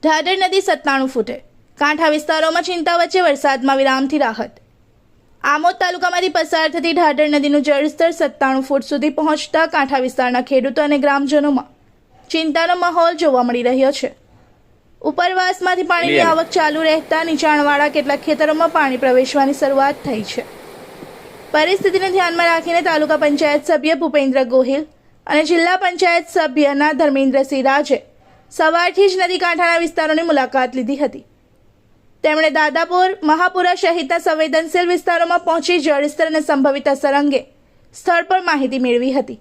ઢાઢર નદી 97 ફૂટે, કાંઠા વિસ્તારોમાં ચિંતા વચ્ચે વરસાદમાં વિરામથી રાહત। આમોદ તાલુકામાંથી પસાર થતી ઢાઢર નદીનું જળસ્તર 97 ફૂટ સુધી પહોંચતા કાંઠા વિસ્તારના ખેડૂતો અને ગ્રામજનોમાં ચિંતાનો માહોલ જોવા મળી રહ્યો છે। ઉપરવાસમાંથી પાણીની આવક ચાલુ રહેતા નીચાણવાળા કેટલાક ખેતરોમાં પાણી પ્રવેશવાની શરૂઆત થઈ છે। પરિસ્થિતિને ધ્યાનમાં રાખીને તાલુકા પંચાયત સભ્ય ભૂપેન્દ્ર ગોહિલ અને જિલ્લા પંચાયત સભ્યના ધર્મેન્દ્રસિંહ રાજે સવારથી જ નદી કાંઠાના વિસ્તારોની મુલાકાત લીધી હતી। તેમણે દાદાપુર, મહાપુરા સહિતના સંવેદનશીલ વિસ્તારોમાં પહોંચી જળસ્તર અને સંભવિત અસર અંગે સ્થળ પર માહિતી મેળવી હતી।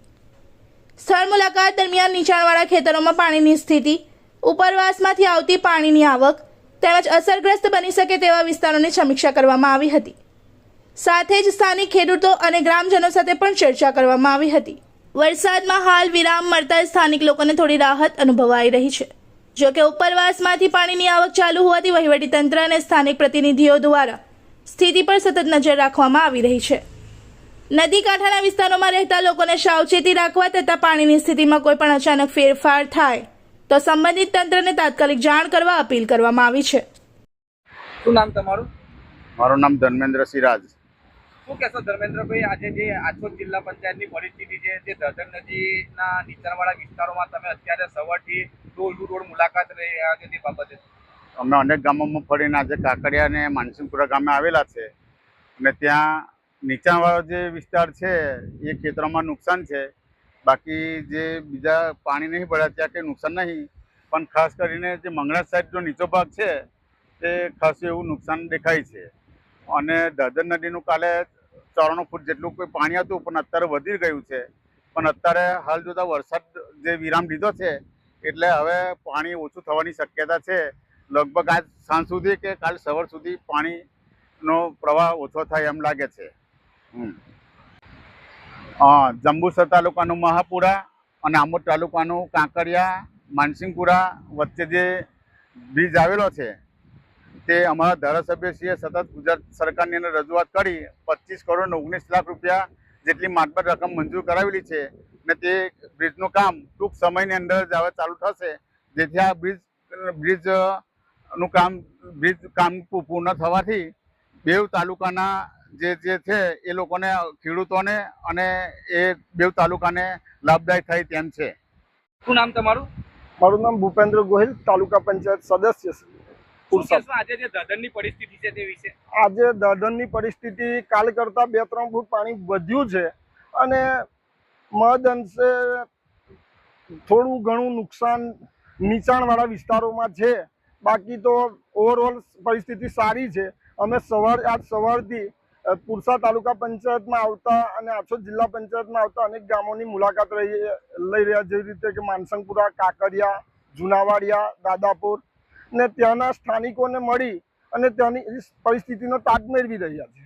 સ્થળ મુલાકાત દરમિયાન નીચાણવાળા ખેતરોમાં પાણીની સ્થિતિ, ઉપરવાસમાંથી આવતી પાણીની આવક તેમજ અસરગ્રસ્ત બની શકે તેવા વિસ્તારોની સમીક્ષા કરવામાં આવી હતી। સાથે જ સ્થાનિક ખેડૂતો અને ગ્રામજનો સાથે પણ ચર્ચા કરવામાં આવી હતી। વરસાદમાં હાલ વિરામ મળતા સ્થાનિક લોકોને થોડી રાહત અનુભવાઈ રહી છે। જો કે ઉપરવાસમાંથી પાણીની આવક ચાલુ હોવાથી વહીવટીતંત્ર અને સ્થાનિક પ્રતિનિધિઓ દ્વારા સ્થિતિ પર સતત નજર રાખવામાં આવી રહી છે। નદી કાંઠાના વિસ્તારોમાં રહેતા લોકોને સાવચેતી રાખવા તથા પાણીની સ્થિતિમાં કોઈ પણ અચાનક ફેરફાર થાય તો સંબંધિત તંત્રને તાત્કાલિક જાણ કરવા અપીલ કરવામાં આવી છે। શું નામ તમારું? મારું નામ ધર્મેન્દ્રસિંહ રાજ। શું કહેશો ધર્મેન્દ્રભાઈ, આજે જે આછોદ જિલ્લા પંચાયતની પરિસ્થિતિ છે, જે ઢાઢર નદીના નીચાણવાળા વિસ્તારોમાં તમે અત્યારે સવારથી ડોર ટુ ડોર મુલાકાત રહ્યા છે, તે બાબતે અમે અનેક ગામોમાં ફરીને આજે કાકડિયા અને માનસિંગપુરા ગામે આવેલા છે અને ત્યાં નીચાણવાળો જે વિસ્તાર છે એ ખેતરોમાં નુકસાન છે। બાકી જે બીજા પાણી નહીં પડ્યા ત્યાં કંઈ નુકસાન નહીં, પણ ખાસ કરીને જે મંગળા સાઈડનો નીચો ભાગ છે તે ખાસું એવું નુકસાન દેખાય છે। અને ઢાઢર નદીનું કાલે 94 ફૂટ જેટલું કોઈ પાણી હતું, પણ અત્યારે વધી ગયું છે। પણ અત્યારે હાલ જોતા વરસાદ જે વિરામ લીધો છે એટલે હવે પાણી ઓછું થવાની શક્યતા છે। લગભગ આજ સાંજ સુધી કે કાલ સવાર સુધી પાણીનો પ્રવાહ ઓછો થાય એમ લાગે છે। જંબુસર તાલુકાનું મહાપુરા અને આમોદ તાલુકાનું કાંકરિયા માનસિંગપુરા વચ્ચે જે બ્રિજ આવેલો છે તે અમારા ધારાસભ્યશ્રીએ સતત ગુજરાત સરકારની અંદર રજૂઆત કરી 25 કરોડ 19 લાખ રૂપિયા જેટલી માતબર રકમ મંજૂર કરાવેલી છે અને તે બ્રિજનું કામ ટૂંક સમયની અંદર જ હવે ચાલુ થશે, જેથી આ બ્રિજ કામ પૂર્ણ થવાથી બેઉ તાલુકાના જે છે એ લોકોને, ખેડૂતોને અને એ બેઉ તાલુકાને લાભદાયક થાય તેમ છે। શું નામ તમારું? મારું નામ ભૂપેન્દ્ર ગોહિલ, તાલુકા પંચાયત સદસ્ય। આજે જે ઢાઢરની પરિસ્થિતિ છે તે વિશે? આજે ઢાઢરની પરિસ્થિતિ કાલ કરતાં 2-3 ફૂટ પાણી વધ્યું છે અને મહદ અંશે થોડું ઘણું નુકસાન નીચાણવાળા વિસ્તારોમાં છે। બાકી તો ઓવરઓલ પરિસ્થિતિ સારી છે। અમે આજ સવારથી પુરસા તાલુકા પંચાયતમાં આવતા અને આછોદ જિલ્લા પંચાયતમાં આવતા અનેક ગામોની મુલાકાત લઈ રહ્યા, જેવી રીતે કે માનસંગપુરા, કાકડિયા, જુનાવાડિયા, દાદાપુર ને ત્યાંના સ્થાનિકોને મળી અને ત્યાંની परिस्थितिનો તાગ મેળવી રહ્યા છે।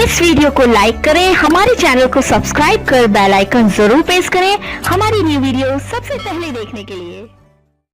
इस वीडियो को लाइक करें, हमारे चैनल को सब्सक्राइब कर बेल आइकन जरूर प्रेस करें हमारी न्यू वीडियो सबसे पहले देखने के लिए।